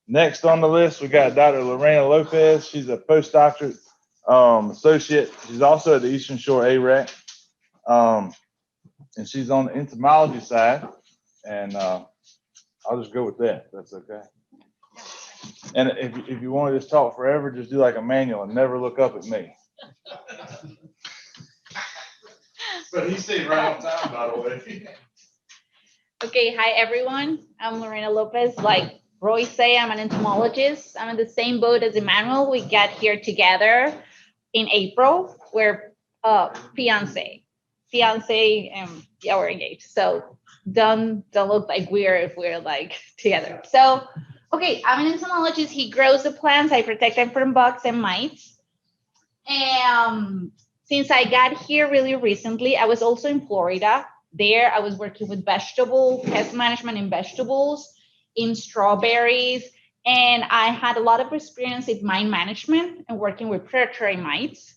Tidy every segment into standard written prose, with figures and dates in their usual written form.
Next on the list, we got Dr. Lorena Lopez. She's a postdoctorate associate. She's also at the Eastern Shore AREC, and she's on the entomology side. And I'll just go with that. That's okay. And if you want to just talk forever, just do like a manual and never look up at me. But he stayed right on time, by the way. Okay, hi everyone. I'm Lorena Lopez. Like Roy say, I'm an entomologist. I'm in the same boat as Emmanuel. We got here together in April. We're fiance, and yeah, we're engaged. So don't look like we're like together. So okay, I'm an entomologist. He grows the plants. I protect them from bugs and mites. And since I got here really recently, I was also in Florida. There, I was working with pest management in vegetables, in strawberries, and I had a lot of experience in mine management and working with predatory mites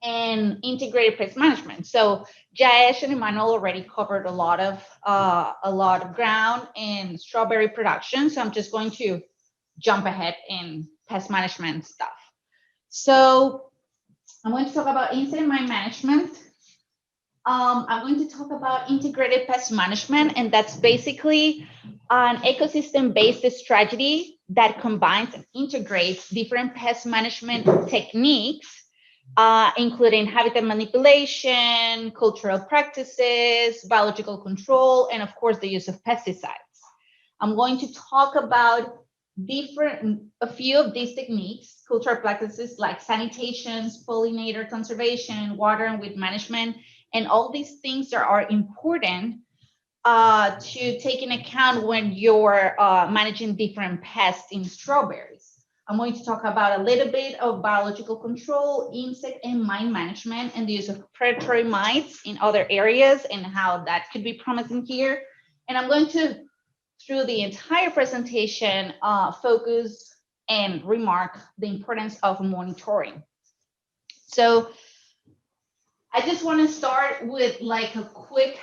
and integrated pest management. So Jayesh and Emmanuel already covered a lot of ground in strawberry production. So I'm just going to jump ahead in pest management stuff. So I'm going to talk about incident mine management. I'm going to talk about integrated pest management, and that's basically an ecosystem-based strategy that combines and integrates different pest management techniques, including habitat manipulation, cultural practices, biological control, and of course, the use of pesticides. I'm going to talk about a few of these techniques, cultural practices like sanitations, pollinator conservation, water and weed management, and all these things that are important to take in account when you're managing different pests in strawberries. I'm going to talk about a little bit of biological control, insect and mine management, and the use of predatory mites in other areas and how that could be promising here. And I'm going to, through the entire presentation, focus and remark the importance of monitoring. So I just want to start with like a quick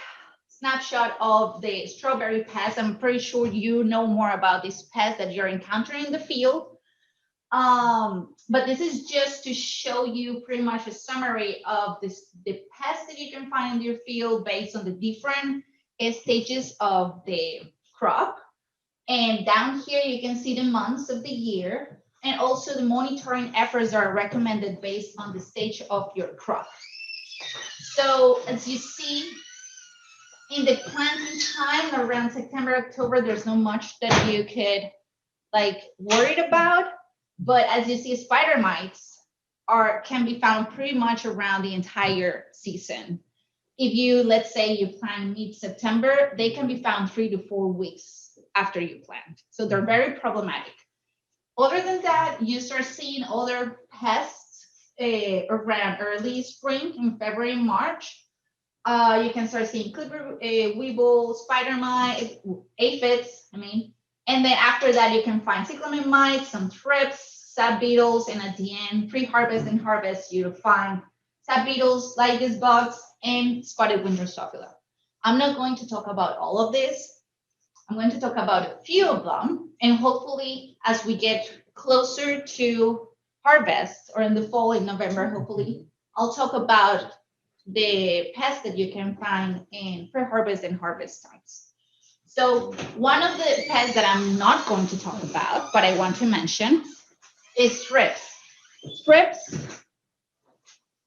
snapshot of the strawberry pest. I'm pretty sure you know more about this pest that you're encountering in the field. But this is just to show you pretty much a summary of the pests that you can find in your field based on the different stages of the crop. And down here, you can see the months of the year and also the monitoring efforts that are recommended based on the stage of your crop. So as you see, in the planting time around September, October, there's not much that you could like worried about. But as you see, spider mites can be found pretty much around the entire season. If you, let's say you plant mid-September, they can be found 3 to 4 weeks after you plant. So they're very problematic. Other than that, you start seeing other pests around early spring in February and March. You can start seeing clipper, weevil, spider mite, aphids, and then after that, you can find cyclamen mites, some thrips, sap beetles, and at the end, pre-harvest and harvest, you'll find sap beetles, lygus bugs, and spotted wing Drosophila. I'm not going to talk about all of this. I'm going to talk about a few of them, and hopefully, as we get closer to harvest, or in the fall, in November, hopefully, I'll talk about the pests that you can find in pre-harvest and harvest times. So one of the pests that I'm not going to talk about, but I want to mention, is thrips. Thrips,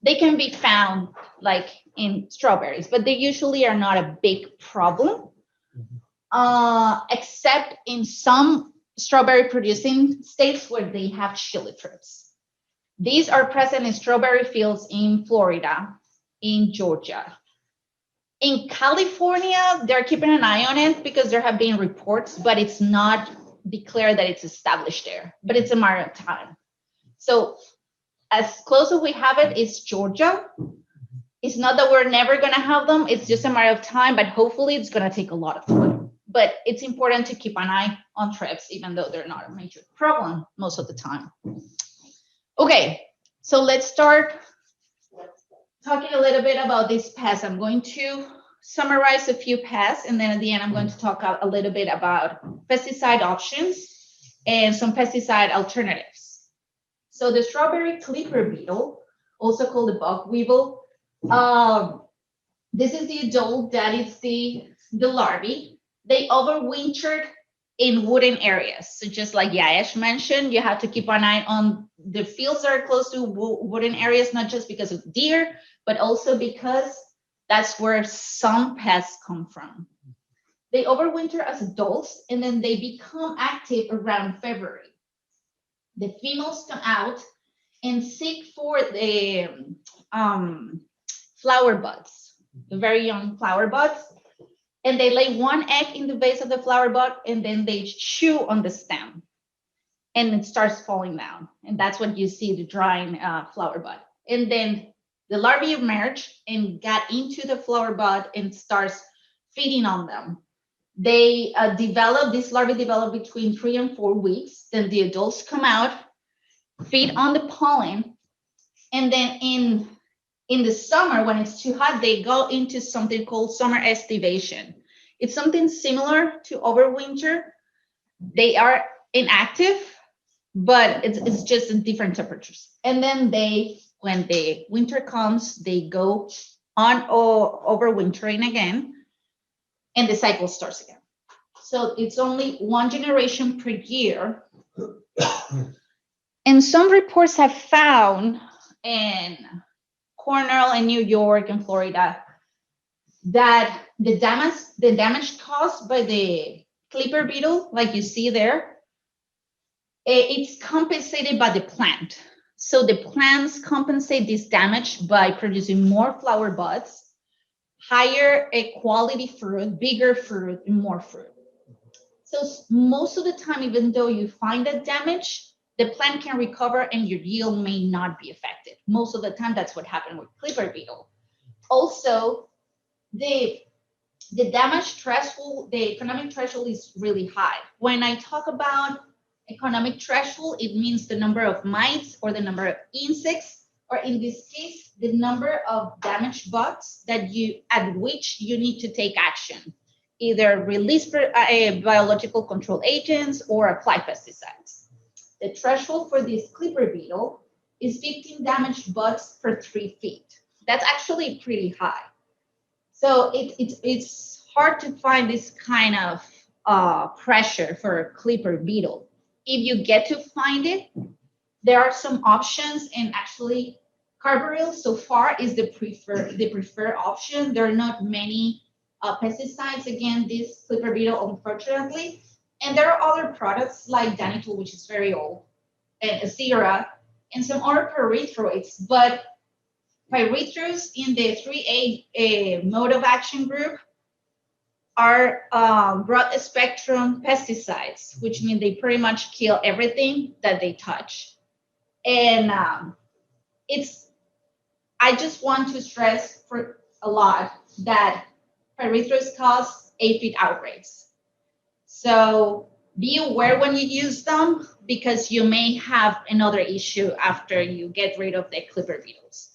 they can be found like in strawberries, but they usually are not a big problem, except in some strawberry producing states where they have chili thrips. These are present in strawberry fields in Florida, in Georgia. In California, they're keeping an eye on it because there have been reports, but it's not declared that it's established there, but it's a matter of time. So as close as we have it is Georgia. It's not that we're never going to have them. It's just a matter of time, but hopefully it's going to take a lot of time. But it's important to keep an eye on thrips, even though they're not a major problem most of the time. Okay, so let's start talking a little bit about these pests. I'm going to summarize a few pests, and then at the end, I'm going to talk a little bit about pesticide options. and some pesticide alternatives. So the strawberry clipper beetle, also called the bog weevil, this is the adult, that is the larvae. They overwintered in wooden areas. So just like Yaesh mentioned, you have to keep an eye on the fields that are close to wooden areas, not just because of deer, but also because that's where some pests come from. They overwinter as adults, and then they become active around February. The females come out and seek for the flower buds, the very young flower buds, and they lay one egg in the base of the flower bud, and then they chew on the stem, and it starts falling down, and that's what you see, the drying flower bud. And then the larvae emerge and get into the flower bud and starts feeding on them. They these larvae develop between 3 and 4 weeks. Then the adults come out, feed on the pollen, and then in the summer, when it's too hot, they go into something called summer estivation. It's something similar to overwinter. They are inactive, but it's just in different temperatures. And then when the winter comes, they go on overwintering again, and the cycle starts again. So it's only one generation per year. And some reports have found in Cornell and New York and Florida that the damage caused by the clipper beetle, like you see there, it's compensated by the plant. So the plants compensate this damage by producing more flower buds, higher quality fruit, bigger fruit, and more fruit. So most of the time, even though you find that damage, the plant can recover and your yield may not be affected. Most of the time, that's what happened with clipper beetle. Also, the damage threshold, the economic threshold is really high. When I talk about economic threshold, it means the number of mites or the number of insects, or in this case, the number of damaged bugs at which you need to take action, either release biological control agents or apply pesticides. The threshold for this clipper beetle is 15 damaged bugs per 3 feet. That's actually pretty high. So it's hard to find this kind of pressure for a clipper beetle. If you get to find it, there are some options, and actually carbaryl so far is the preferred option. There are not many pesticides against this clipper beetle, unfortunately. And there are other products like Danitol, which is very old, and Acera, and some other pyrethroids, but pyrethroids in the 3A mode of action group are broad spectrum pesticides, which mean they pretty much kill everything that they touch. And I just want to stress for a lot that pyrethroids cause aphid outbreaks. So be aware when you use them, because you may have another issue after you get rid of the clipper beetles.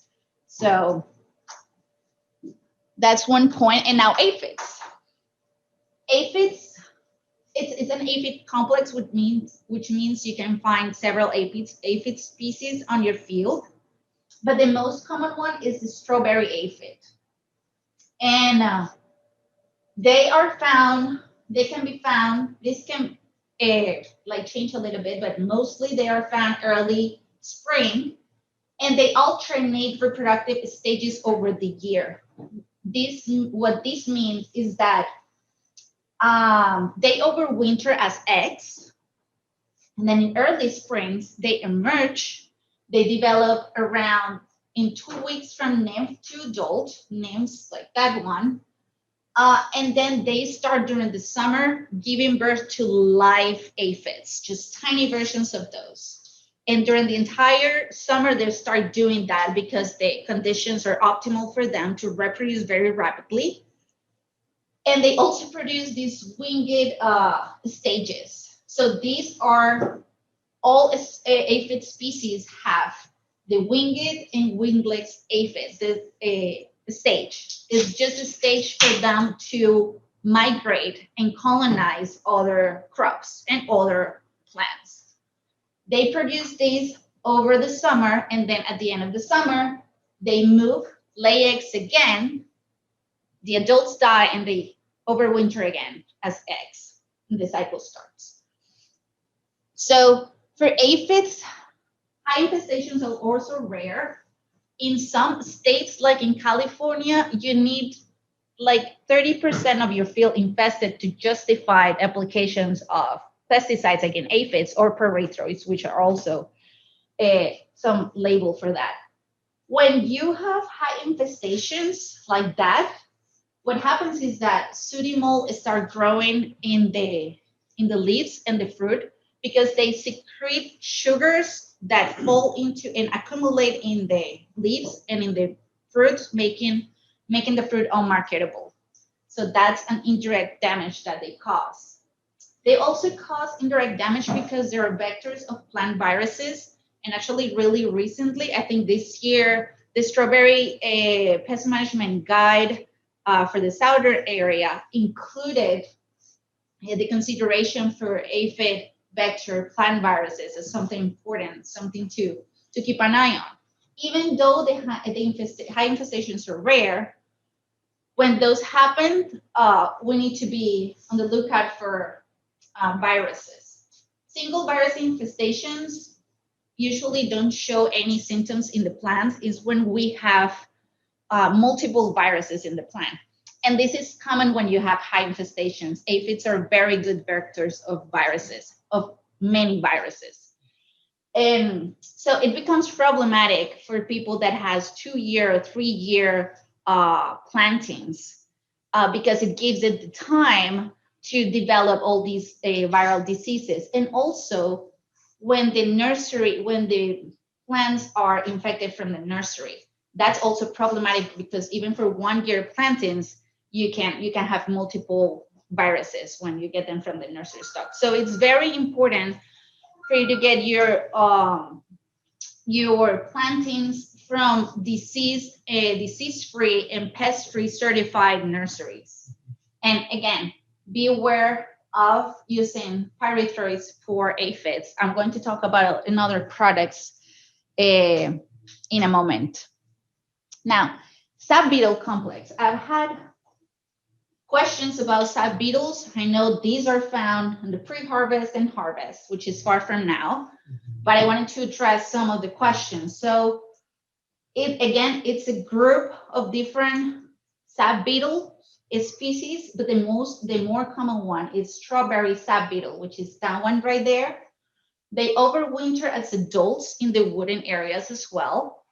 So that's one point. And now aphids. Aphids, it's an aphid complex, which means you can find several aphid species on your field. But the most common one is the strawberry aphid. And they can be found, this can change a little bit, but mostly they are found early spring, and they alternate reproductive stages over the year. What this means is that they overwinter as eggs, and then in early springs they emerge. They develop around in 2 weeks from nymph to adult, nymphs like that one. And then they start during the summer giving birth to live aphids, just tiny versions of those. And during the entire summer, they start doing that because the conditions are optimal for them to reproduce very rapidly. And they also produce these winged stages. So these are all aphid species have the winged and wingless aphids. The stage is just a stage for them to migrate and colonize other crops and other plants. They produce these over the summer, and then at the end of the summer, they move, lay eggs again. The adults die, and they overwinter again as eggs. And the cycle starts. So for aphids, high infestations are also rare. In some states, like in California, you need like 30% of your field infested to justify applications of pesticides against aphids or pyrethroids, which are also some label for that. When you have high infestations like that, what happens is that sooty mold start growing in the leaves and the fruit because they secrete sugars that fall into and accumulate in the leaves and in the fruit, making the fruit unmarketable. So that's an indirect damage that they cause. They also cause indirect damage because there are vectors of plant viruses. And actually, really recently, I think this year, the strawberry pest management guide for the southern area included the consideration for aphid vector plant viruses as something important, something to keep an eye on. Even though the high infestations are rare, when those happen, we need to be on the lookout for viruses. Single virus infestations usually don't show any symptoms in the plants. Is when we have multiple viruses in the plant. And this is common when you have high infestations. Aphids are very good vectors of viruses, of many viruses. And so it becomes problematic for people that has 2-year or 3-year plantings because it gives it the time to develop all these viral diseases. And also when the plants are infected from the nursery, that's also problematic because even for 1-year plantings, you can have multiple viruses when you get them from the nursery stock. So it's very important for you to get your plantings from disease-free and pest-free certified nurseries. And again, be aware of using pyrethroids for aphids. I'm going to talk about another products in a moment. Now, sap beetle complex. I've had questions about sap beetles. I know these are found in the pre-harvest and harvest, which is far from now, but I wanted to address some of the questions. So it's a group of different sap beetle species, but the more common one is strawberry sap beetle, which is that one right there. They overwinter as adults in the wooded areas as well.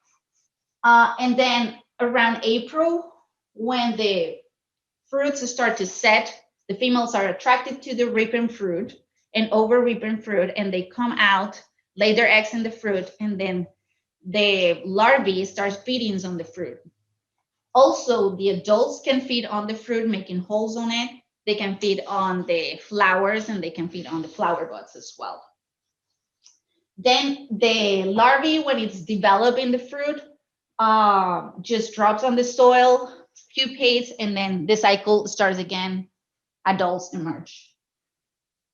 And then around April, when the fruits start to set, the females are attracted to the ripened fruit and over ripened fruit, and they come out, lay their eggs in the fruit, and then the larvae starts feeding on the fruit. Also, the adults can feed on the fruit, making holes on it. They can feed on the flowers, and they can feed on the flower buds as well. Then the larvae, when it's developing the fruit, just drops on the soil, pupates, and then the cycle starts again. Adults emerge.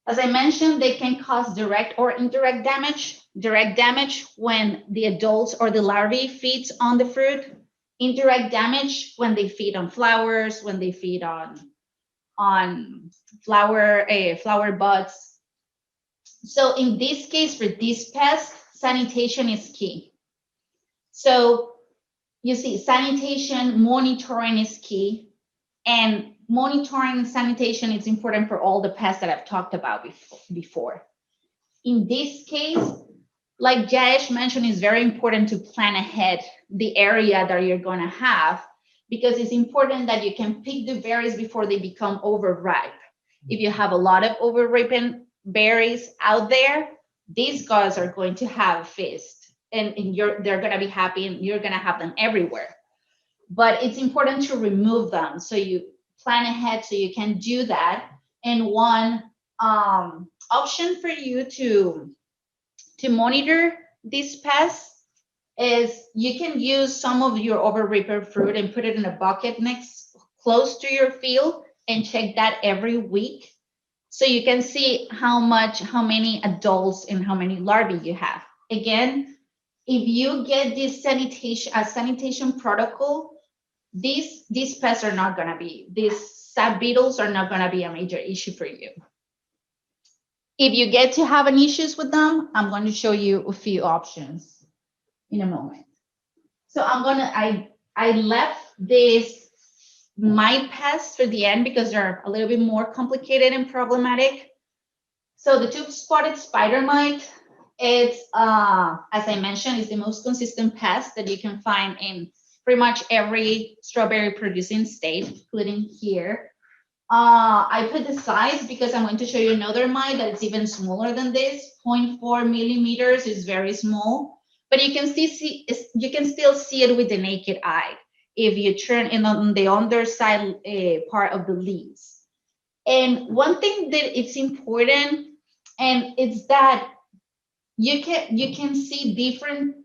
As I mentioned, they can cause direct or indirect damage. Direct damage when the adults or the larvae feeds on the fruit. Indirect damage when they feed on flowers, when they feed on flower buds. So in this case, for this pest, sanitation is key. So you see, sanitation, monitoring is key. And monitoring and sanitation is important for all the pests that I've talked about before. In this case, like Jayesh mentioned, it's very important to plan ahead the area that you're going to have, because it's important that you can pick the berries before they become overripe. If you have a lot of overripened berries out there, these guys are going to have a feast, and they're going to be happy, and you're going to have them everywhere. But it's important to remove them, so you plan ahead so you can do that. And one option for you to monitor these pests is you can use some of your overripened fruit and put it in a bucket close to your field and check that every week So you can see how many adults and how many larvae you have. Again, if you get this sanitation protocol, these pests are not gonna be, these sap beetles are not gonna be a major issue for you. If you get to have any issues with them, I'm going to show you a few options in a moment. So I left this mite pests for the end because they're a little bit more complicated and problematic. So the two-spotted spider mite, it's, as I mentioned, is the most consistent pest that you can find in pretty much every strawberry producing state, including here. I put the size because I'm going to show you another mite that is even smaller than this. 0.4 millimeters is very small, but you can still see it with the naked eye if you turn in on the underside part of the leaves. And one thing that it's important, and it's that you can see different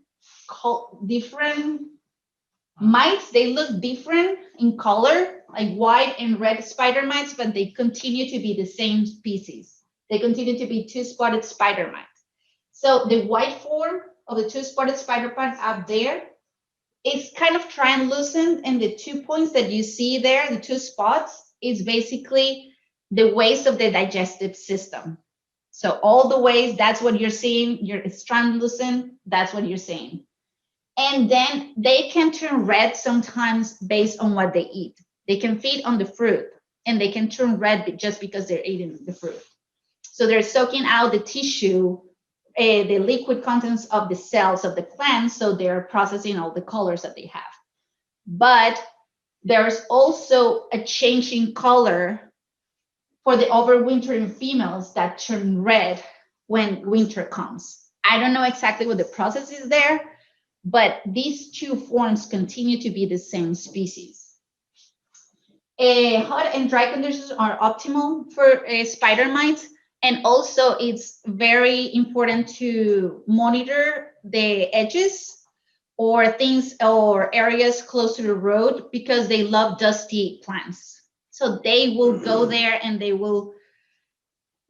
mites. They look different in color, like white and red spider mites, but they continue to be the same species. They continue to be two-spotted spider mites. So the white form of the two-spotted spider mite up there is kind of translucent, and the 2 points that you see there, the 2 spots, is basically the waste of the digestive system. So all the waste, that's what you're seeing. It's translucent, that's what you're seeing. And then they can turn red sometimes based on what they eat. They can feed on the fruit and they can turn red just because they're eating the fruit. So they're soaking out the tissue, the liquid contents of the cells of the plant. So they're processing all the colors that they have. But there's also a change in color for the overwintering females that turn red when winter comes. I don't know exactly what the process is there, but these two forms continue to be the same species. Hot and dry conditions are optimal for spider mites, and also it's very important to monitor the edges or things or areas close to the road because they love dusty plants. So they will go there and they will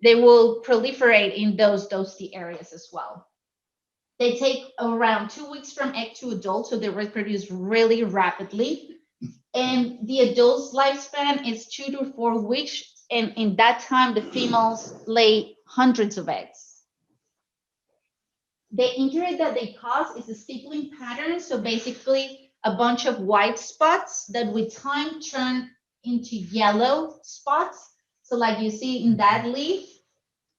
proliferate in those dusty areas as well. They take around 2 weeks from egg to adult, so they reproduce really rapidly. And the adult's lifespan is 2 to 4 weeks. And in that time, the females lay hundreds of eggs. The injury that they cause is a stippling pattern. So basically a bunch of white spots that with time turn into yellow spots. So like you see in that leaf,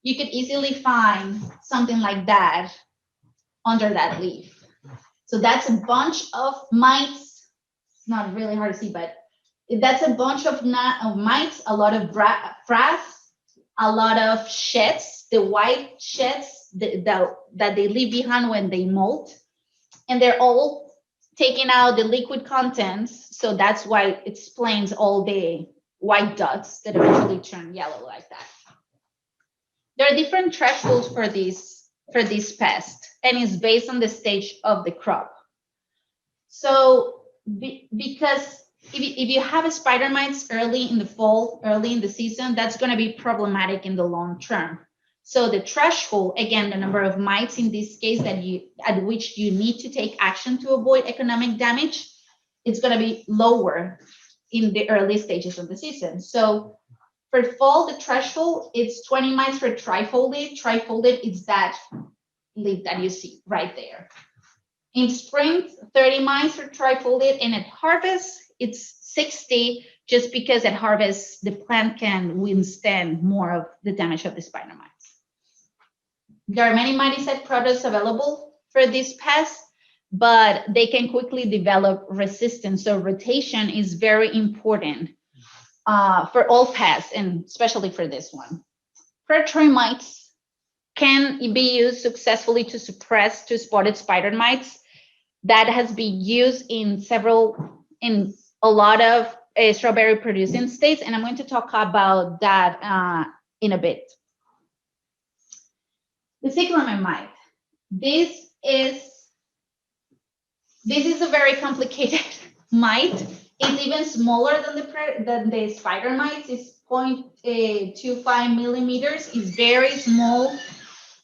you could easily find something like that under that leaf. So that's a bunch of mites. It's not really hard to see, but that's a bunch of mites, a lot of frass, a lot of sheds, the white sheds that they leave behind when they molt. And they're all taking out the liquid contents. So that's why it explains all the white dots that eventually turn yellow like that. There are different thresholds for this pest, and it's based on the stage of the crop. So because if you have a spider mites early in the fall, early in the season, that's going to be problematic in the long term. So the threshold, again, the number of mites in this case at which you need to take action to avoid economic damage, it's going to be lower in the early stages of the season. So for fall, the threshold is 20 mites for trifolded. Trifolded is that leaf that you see right there. In spring, 30 mites for trifolded, and at harvest, it's 60, just because at harvest, the plant can withstand more of the damage of the spider mites. There are many miticide products available for this pest, but they can quickly develop resistance. So rotation is very important for all pests, and especially for this one. Predatory mites can be used successfully to suppress two-spotted spider mites. That has been used in a lot of strawberry producing states, and I'm going to talk about that in a bit. The cyclamen mite. This is a very complicated mite. It's even smaller than the spider mites. It's 0.3 to 5 millimeters. Is very small.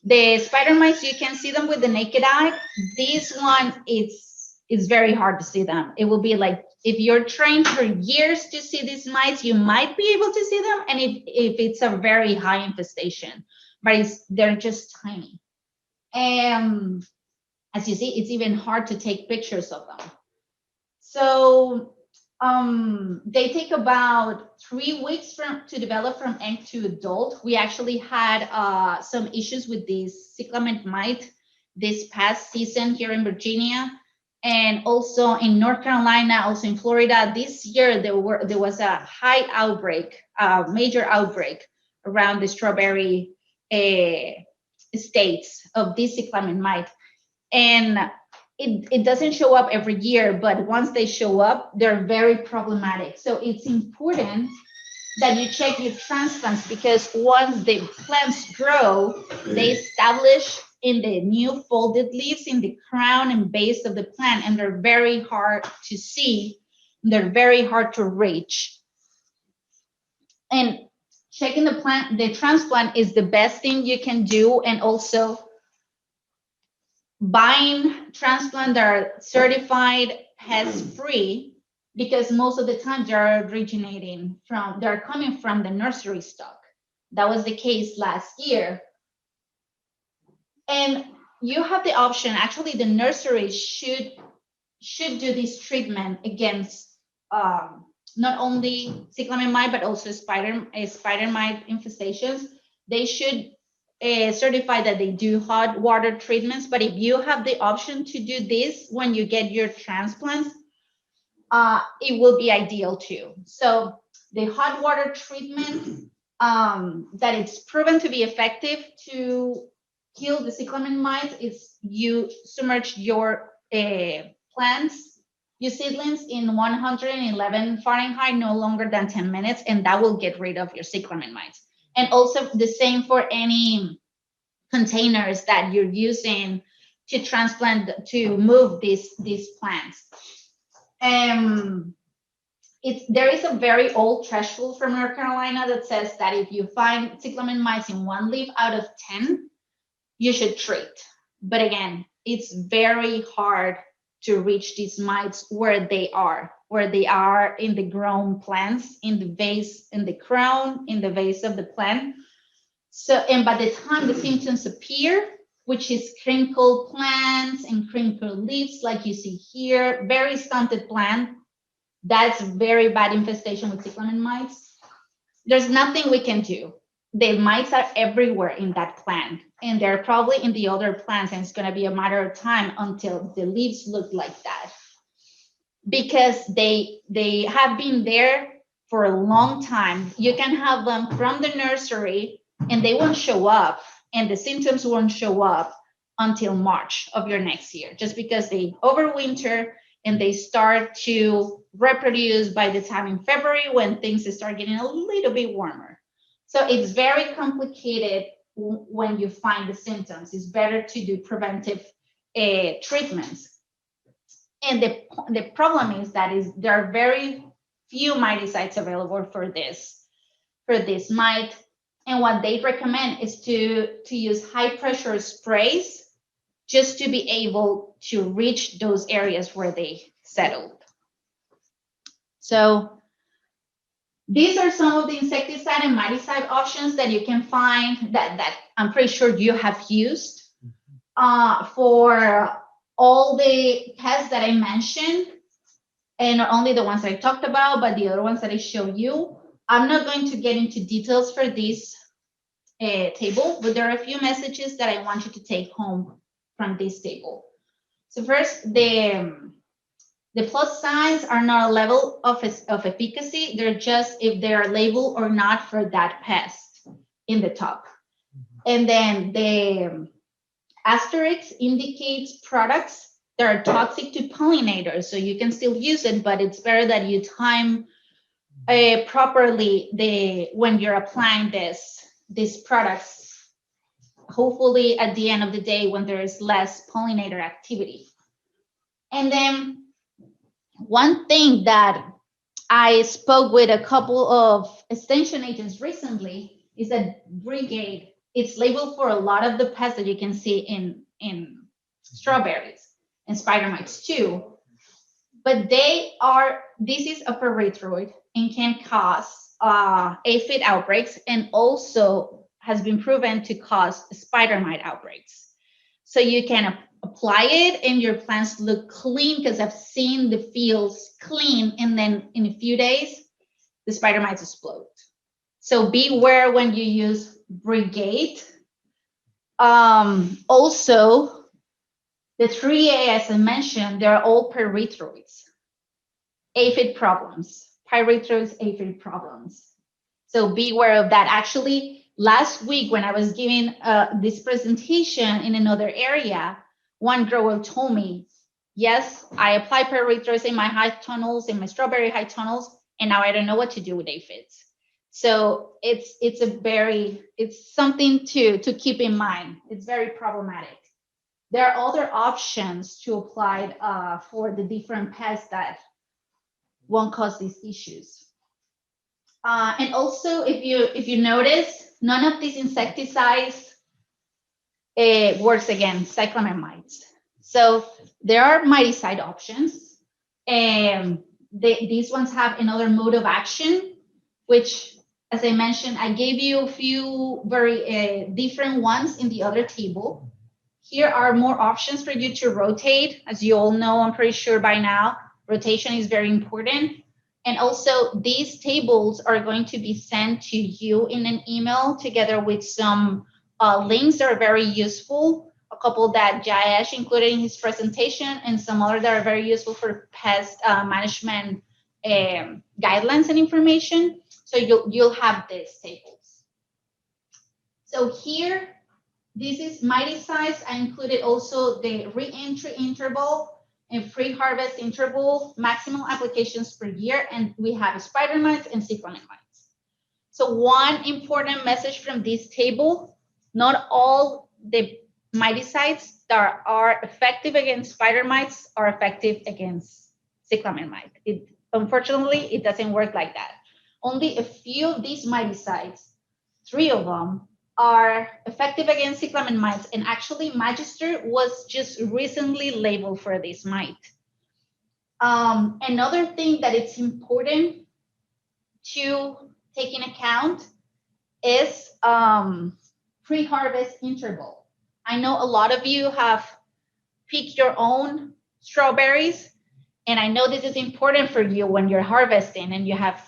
The spider mites, you can see them with the naked eye. This one, it's very hard to see them. It will be like, if you're trained for years to see these mites, you might be able to see them. And if it's a very high infestation, but they're just tiny. And as you see, it's even hard to take pictures of them. So they take about 3 weeks to develop from egg to adult. We actually had some issues with this cyclamen mite this past season here in Virginia, and also in North Carolina, also in Florida. This year there was a high outbreak, major outbreak around the strawberry states of this cyclamen mite, and it doesn't show up every year, but once they show up, they're very problematic. So it's important that you check your transplants, because once the plants grow, they establish in the new folded leaves in the crown and base of the plant, and they're very hard to see. They're very hard to reach. And checking the transplant is the best thing you can do, and also buying transplant that are certified pest-free, because most of the time they're coming from the nursery stock. That was the case last year. And you have the option, actually the nursery should do this treatment against not only cyclamen mite, but also spider mite infestations. They should certify that they do hot water treatments. But if you have the option to do this when you get your transplants, it will be ideal too. So the hot water treatment, that it's proven to be effective to kill the cyclamen mite, is you submerge your plants, your seedlings, in 111 Fahrenheit, no longer than 10 minutes, and that will get rid of your cyclamen mites. And also the same for any containers that you're using to transplant, to move these plants. There is a very old threshold from North Carolina that says that if you find cyclamen mites in 1 leaf out of 10, you should treat. But again, it's very hard to reach these mites where they are in the grown plants, in the vase, in the crown, in the vase of the plant. So, and by the time the symptoms appear, which is crinkled plants and crinkled leaves, like you see here, very stunted plant, that's very bad infestation with cyclamen mites. There's nothing we can do. The mites are everywhere in that plant, and they're probably in the other plants, and it's going to be a matter of time until the leaves look like that, because they have been there for a long time. You can have them from the nursery and they won't show up, and the symptoms won't show up until March of your next year, just because they overwinter and they start to reproduce by the time in February, when things start getting a little bit warmer. So it's very complicated when you find the symptoms. It's better to do preventive treatments. And the problem is that there are very few miticides available for this mite. And what they recommend is to use high pressure sprays, just to be able to reach those areas where they settled. So these are some of the insecticide and miticide options that you can find that I'm pretty sure you have used for all the pests that I mentioned, and not only the ones that I talked about, but the other ones that I showed you. I'm not going to get into details for this table, but there are a few messages that I want you to take home from this table. So first, the plus signs are not a level of efficacy. They're just if they are labeled or not for that pest in the top. And then the asterisk indicates products that are toxic to pollinators. So you can still use it, but it's better that you time properly when you're applying these products, hopefully at the end of the day when there is less pollinator activity. And then one thing that I spoke with a couple of extension agents recently. Is that Brigade? It's labeled for a lot of the pests that you can see in strawberries and spider mites too. But this is a pyrethroid and can cause aphid outbreaks, and also has been proven to cause spider mite outbreaks. So you can apply it and your plants look clean, because I've seen the fields clean and then in a few days, the spider mites explode. So beware when you use Brigade. Also, the 3A, as I mentioned, they're all pyrethroids. Aphid problems, pyrethroids, aphid problems. So beware of that. Actually, last week when I was giving this presentation in another area, one grower told me, yes, I apply pyrethroids in my high tunnels, in my strawberry high tunnels, and now I don't know what to do with aphids. So it's something to keep in mind. It's very problematic. There are other options to apply for the different pests that won't cause these issues. And also, if you notice, none of these insecticides works against cyclamen mites. So there are miticide options, and these ones have another mode of action, which, as I mentioned, I gave you a few very different ones in the other table. Here are more options for you to rotate. As you all know, I'm pretty sure by now, rotation is very important. And also, these tables are going to be sent to you in an email together with some links that are very useful. A couple that Jayesh included in his presentation, and some other that are very useful for pest management guidelines and information. So you'll have these tables. So here, this is miticides. I included also the re-entry interval and pre-harvest interval, maximum applications per year, and we have spider mites and cyclamen mites. So one important message from this table: not all the miticides that are effective against spider mites are effective against cyclamen mite. Unfortunately, it doesn't work like that. Only a few of these miticides, 3 of them, are effective against cyclamen mites, and actually Magister was just recently labeled for this mite. Another thing that it's important to take in account is pre-harvest interval. I know a lot of you have picked your own strawberries, and I know this is important for you when you're harvesting and you have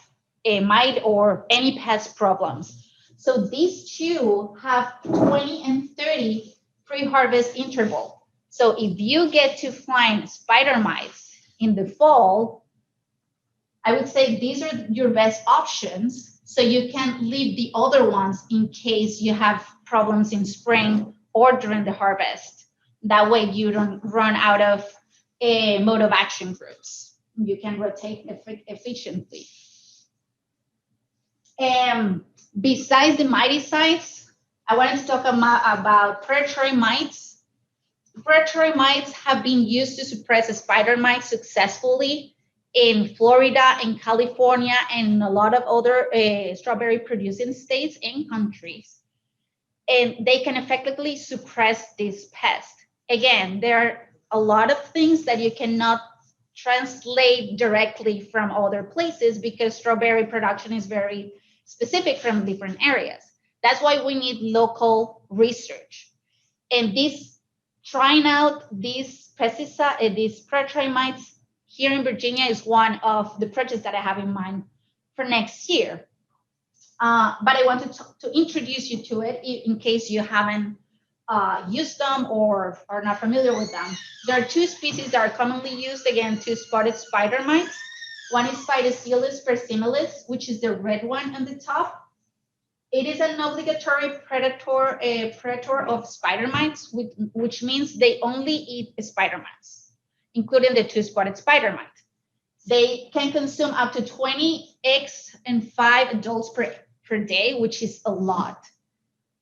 a mite or any pest problems. So these two have 20 and 30 pre-harvest interval. So if you get to find spider mites in the fall, I would say these are your best options, so you can leave the other ones in case you have problems in spring or during the harvest. That way you don't run out of a mode of action groups. You can rotate efficiently. Besides the miticides, I wanted to talk about predatory mites. Predatory mites have been used to suppress spider mites successfully in Florida, in California, and a lot of other strawberry producing states and countries. And they can effectively suppress this pest. Again, there are a lot of things that you cannot translate directly from other places, because strawberry production is very specific from different areas. That's why we need local research. And trying out these pesticide, these predatory mites here in Virginia is one of the projects that I have in mind for next year. But I wanted to introduce you to it in case you haven't used them or are not familiar with them. There are 2 species that are commonly used against 2 spotted spider mites. One is Phytocilus persimilis, which is the red one on the top. It is an obligatory predator of spider mites, which means they only eat spider mites, including the 2 spotted spider mite. They can consume up to 20 eggs and 5 adults per day, which is a lot.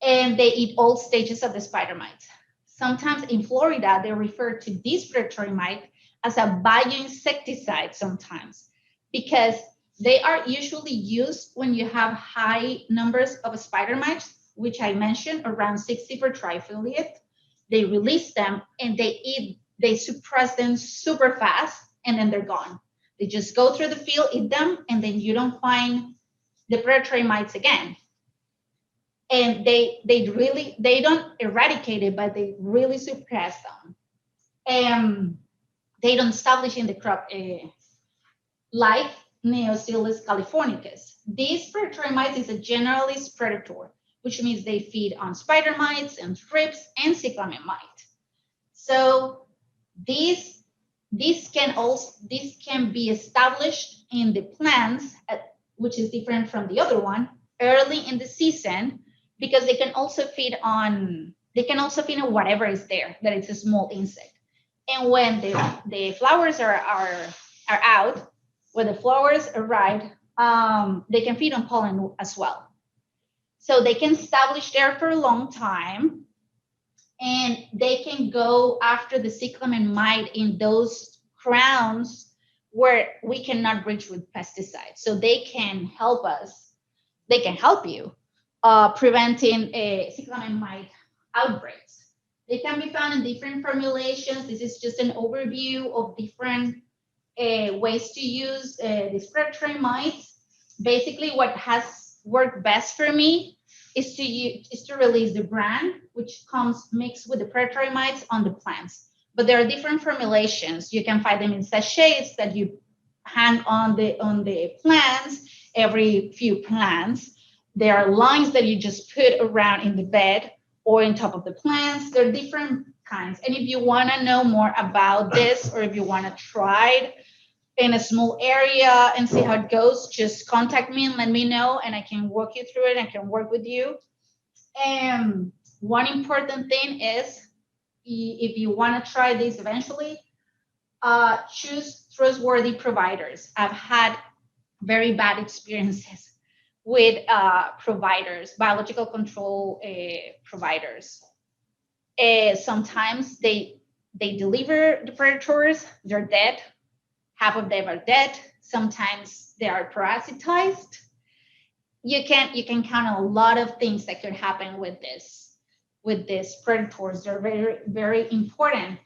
And they eat all stages of the spider mite. Sometimes in Florida, they refer to this predatory mite as a bioinsecticide sometimes, because They are usually used when you have high numbers of spider mites, which I mentioned, around 60 per trifoliate. They release them and they suppress them super fast, and then they're gone. They just go through the field, eat them, and then you don't find the predatory mites again. And they don't eradicate it, but they really suppress them. And they don't establish in the crop like Neostilus californicus. This predatory mites is a generalist predator, which means they feed on spider mites and thrips and cyclamen mite. So this can be established in the plants, which is different from the other one, early in the season, because they can also feed on whatever is there, that it's a small insect. And when the flowers are out, when the flowers arrive, they can feed on pollen as well. So they can establish there for a long time, and they can go after the cyclamen mite in those crowns where we cannot reach with pesticides. So they can help us. They can help you preventing cyclamen mite outbreaks. They can be found in different formulations. This is just an overview of different ways to use these predatory mites. Basically, what has worked best for me is to release the bran, which comes mixed with the predatory mites on the plants. But there are different formulations. You can find them in sachets that you hang on the plants every few plants. There are lines that you just put around in the bed or on top of the plants. There are different kinds. And if you want to know more about this, or if you want to try it in a small area and see how it goes, just contact me and let me know, and I can walk you through it. I can work with you. And one important thing is, if you want to try this eventually, choose trustworthy providers. I've had very bad experiences with providers, biological control providers. Sometimes they deliver the predators, they're dead. Half of them are dead. Sometimes they are parasitized. You can count on a lot of things that could happen with these predators. They're very, very important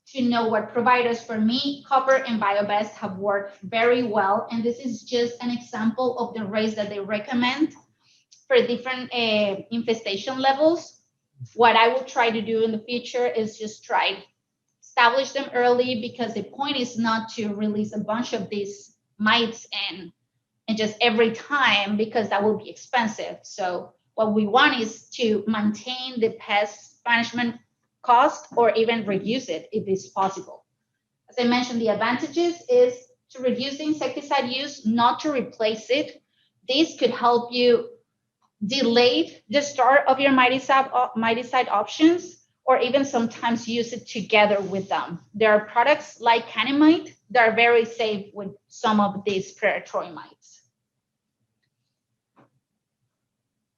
to know what providers. For me, Copper and BioBest have worked very well. And this is just an example of the rates that they recommend for different infestation levels. What I will try to do in the future is just establish them early, because the point is not to release a bunch of these mites and just every time, because that will be expensive. So what we want is to maintain the pest management cost, or even reduce it if it's possible. As I mentioned, the advantages is to reduce the insecticide use, not to replace it. This could help you delay the start of your miticide options, or even sometimes use it together with them. There are products like Canimite that are very safe with some of these predatory mites.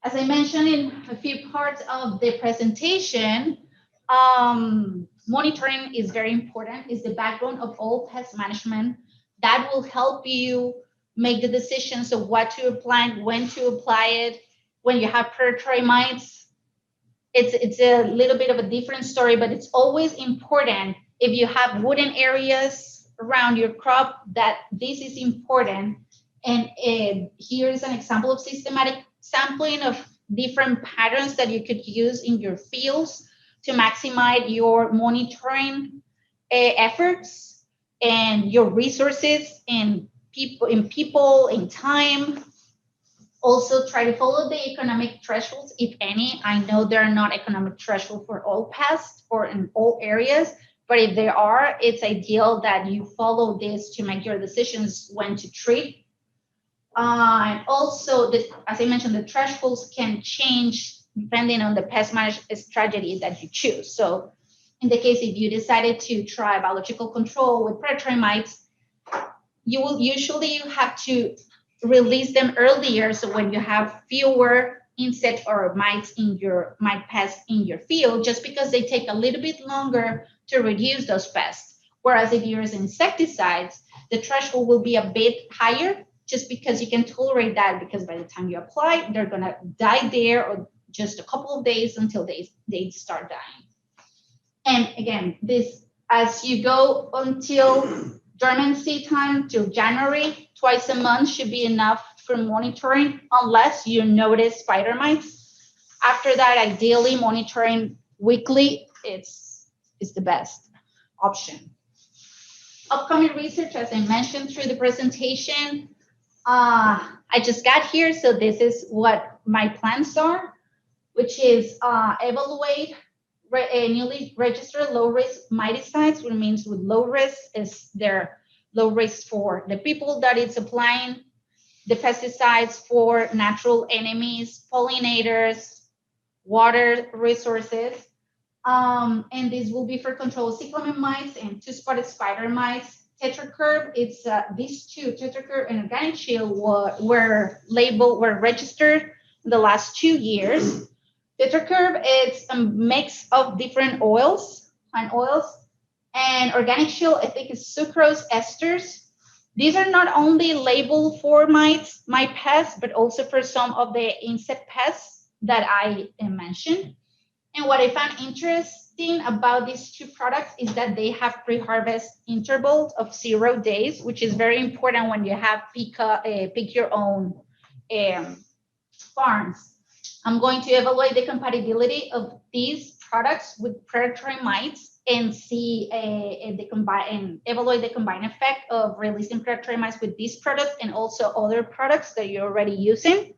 As I mentioned in a few parts of the presentation, monitoring is very important. It's the backbone of all pest management. That will help you make the decisions of what to apply, when to apply it. When you have predatory mites, it's a little bit of a different story, but it's always important, if you have wooded areas around your crop, that this is important. And here's an example of systematic sampling of different patterns that you could use in your fields to maximize your monitoring efforts and your resources in people, in time. Also, try to follow the economic thresholds, if any. I know there are not economic thresholds for all pests or in all areas, but if there are, it's ideal that you follow this to make your decisions when to treat. And also, as I mentioned, the thresholds can change depending on the pest management strategy that you choose. So in the case, if you decided to try biological control with predatory mites, you will usually have to release them earlier. So when you have fewer insects or mites mite pests in your field, just because they take a little bit longer to reduce those pests. Whereas if you use insecticides, the threshold will be a bit higher, just because you can tolerate that, because by the time you apply, they're gonna die there, or just a couple of days until they start dying. And again, this, as you go until dormancy time till January, twice a month should be enough for monitoring, unless you notice spider mites. After that, ideally monitoring weekly is the best option. Upcoming research, as I mentioned through the presentation, I just got here, so this is what my plans are, which is evaluate newly registered low-risk miticides, which means with low risk is they're low risk for the people that it's applying the pesticides, for natural enemies, pollinators, water resources. And this will be for control of cyclamen mites and two-spotted spider mites. Tetracurb, it's these two, Tetracurb and Organic Shield, were registered in the last 2 years. Tetracurb, it's a mix of different oils, plant oils, and Organic Shield, I think, is sucrose esters. These are not only labeled for mite pests, but also for some of the insect pests that I mentioned. And what I found interesting about these two products is that they have pre-harvest intervals of 0 days, which is very important when you have pick your own farms. I'm going to evaluate the compatibility of these products with predatory mites and see and evaluate the combined effect of releasing predatory mites with these products and also other products that you're already using.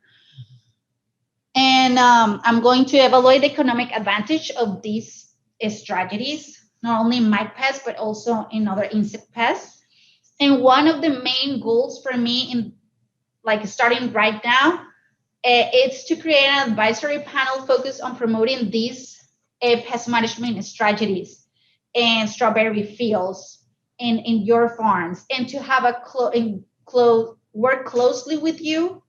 And I'm going to evaluate the economic advantage of these strategies, not only in mite pests, but also in other insect pests. And one of the main goals for me, in like starting right now, it's to create an advisory panel focused on promoting these pest management strategies and strawberry fields in your farms, and to have work closely with you,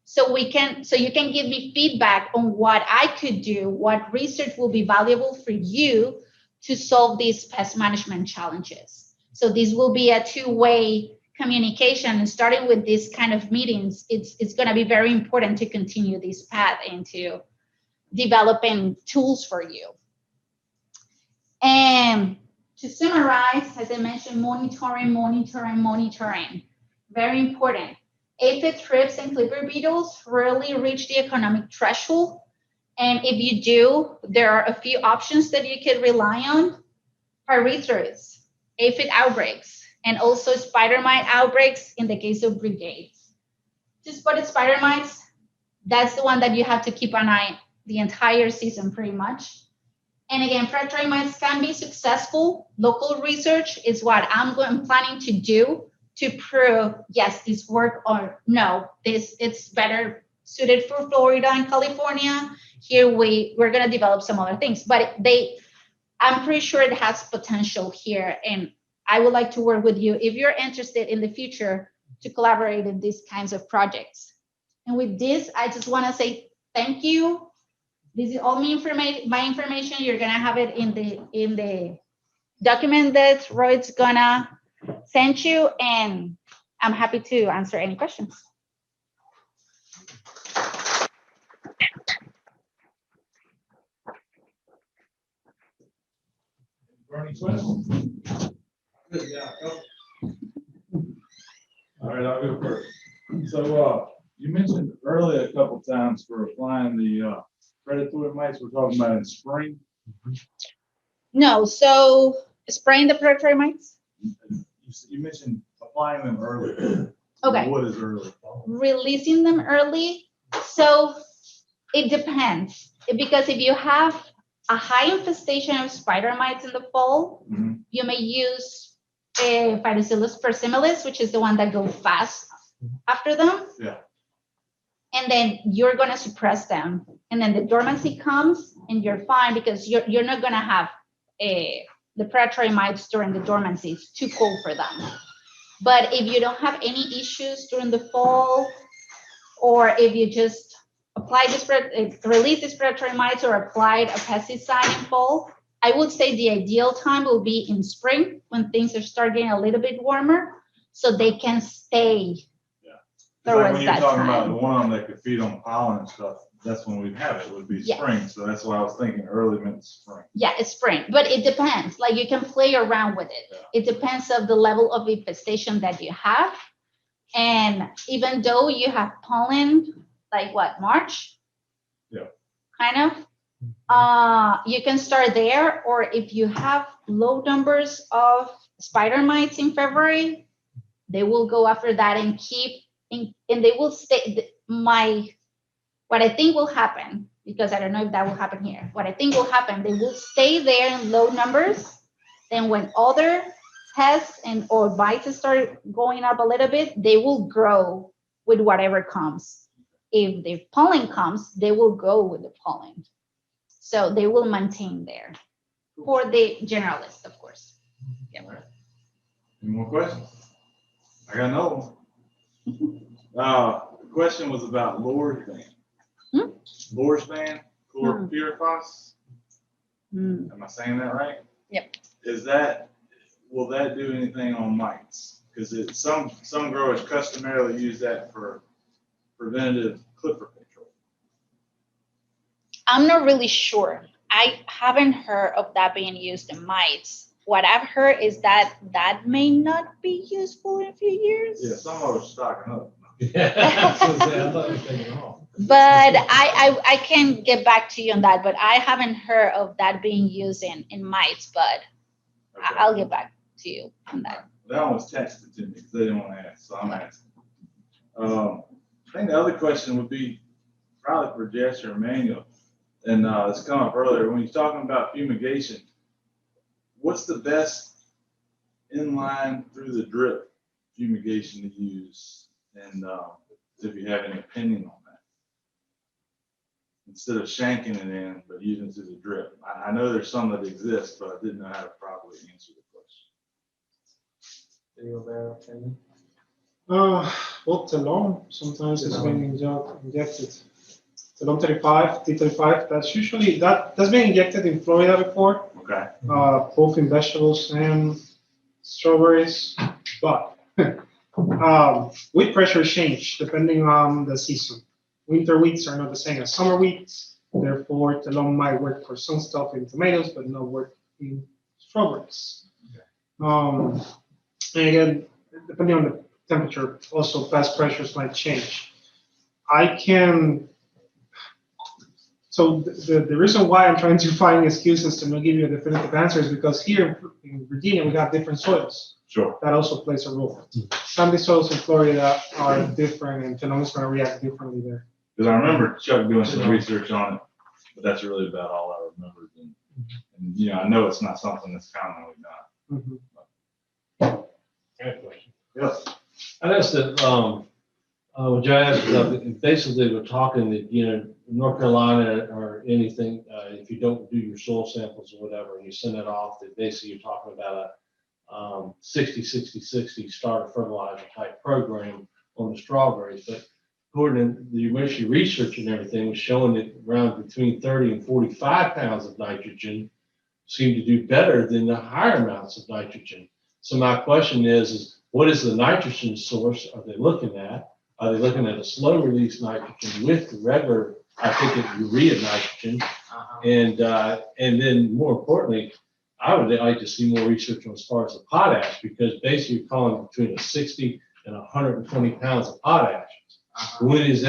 so you can give me feedback on what I could do, what research will be valuable for you to solve these pest management challenges. So this will be a two-way communication, and starting with this kind of meetings, it's going to be very important to continue this path into developing tools for you. And to summarize, as I mentioned, monitoring, very important. Aphid, thrips, and clipper beetles rarely reach the economic threshold. And if you do, there are a few options that you can rely on. Pyrethroids, aphid outbreaks, and also spider mite outbreaks in the case of brigades. Two-spotted spider mites, that's the one that you have to keep an eye the entire season pretty much. And again, predatory mites can be successful. Local research is what I'm planning to do to prove, yes, this work, or no, it's better suited for Florida and California. Here we're gonna develop some other things, but I'm pretty sure it has potential here. And I would like to work with you if you're interested in the future to collaborate in these kinds of projects. And with this, I just wanna say thank you. This is all my information. You're gonna have it in the document that Roy's gonna send you, and I'm happy to answer any questions. Any questions? Good, yeah, go. All right, I'll go first. So you mentioned earlier a couple times for applying the predatory mites, we're talking about in spring. No, so spraying the predatory mites? You mentioned applying them early. Okay. What is early? Releasing them early. So it depends, because if you have a high infestation of spider mites in the fall, you may use Phytocillus persimilis, which is the one that goes fast after them. Yeah. And then you're going to suppress them. And then the dormancy comes and you're fine, because you're not going to have the predatory mites during the dormancy. It's too cold for them. But if you don't have any issues during the fall, or if you just apply release these predatory mites or applied a pesticide in fall, I would say the ideal time will be in spring, when things are start getting a little bit warmer, so they can stay there Like was when you're that talking about the time. one of them that could feed on pollen and stuff, that's when we'd have it, would be Yes. spring. So that's why I was thinking early mid spring. Yeah, it's spring, but it depends. Like you can play around with it. Yeah. It depends of the level of infestation that you have. And even though you have pollen, like what, March? Yeah. Kind of. You can start there, or if you have low numbers of spider mites in February, they will go after that and and they will stay. What I think will happen, because I don't know if that will happen here. What I think will happen, they will stay there in low numbers. Then when other pests and or bites start going up a little bit, they will grow with whatever comes. If the pollen comes, they will go with the pollen. So they will maintain there for the generalist, of course. Yeah. All right. Any more questions? I got another one. The question was about Lorsban. Lorsban, chlorpyrifos. Am I saying that right? Yep. Will that do anything on mites? Because some growers customarily use that for preventative clipper control. I'm not really sure. I haven't heard of that being used in mites. What I've heard is that that may not be useful in a few years. Yeah, some of us stocking up. But I can get back to you on that, but I haven't heard of that being used in mites, but Okay. I'll get back to you on that. That one was texted to me because they didn't want to ask, so I'm asking. I think the other question would be probably for Jess or Emmanuel, and it's come up earlier, when you're talking about fumigation, what's the best inline through the drip fumigation to use? And if you have any opinion on that, instead of shanking it in, but using it through the drip. I know there's some that exist, but I didn't know how to properly answer the question. Well, Telon sometimes is being injected. Telon 35, T35, that's been injected in Florida before, Okay. both vegetables and strawberries, but wheat pressure change depending on the season. Winter wheats are not the same as summer wheats, therefore Telon might work for some stuff in tomatoes, but not work in strawberries. And again, depending on the temperature, also pest pressures might change. So the reason why I'm trying to find excuses to not give you a definitive answer is because here in Virginia, we have different soils. Sure. That also plays a role. Sandy soils in Florida are different, and Telon is going to react differently there. Because I remember Chuck doing some research on it, but that's really about all I remembered. And I know it's not something that's commonly done. I have a question. Yes. I noticed that when Joe asked about, basically we're talking that, North Carolina or anything, if you don't do your soil samples or whatever, and you send it off, that basically you're talking about a 60-60-60 starter fertilizer type program on the strawberries. But according to the initial research and everything was showing that around between 30 and 45 pounds of nitrogen seem to do better than the higher amounts of nitrogen. So my question is what is the nitrogen source are they looking at? Are they looking at a slow release nitrogen with the regular, I think it's urea nitrogen? And then more importantly, I would like to see more research on as far as the potash, because basically you're calling between a 60 and 120 pounds of potash. When is that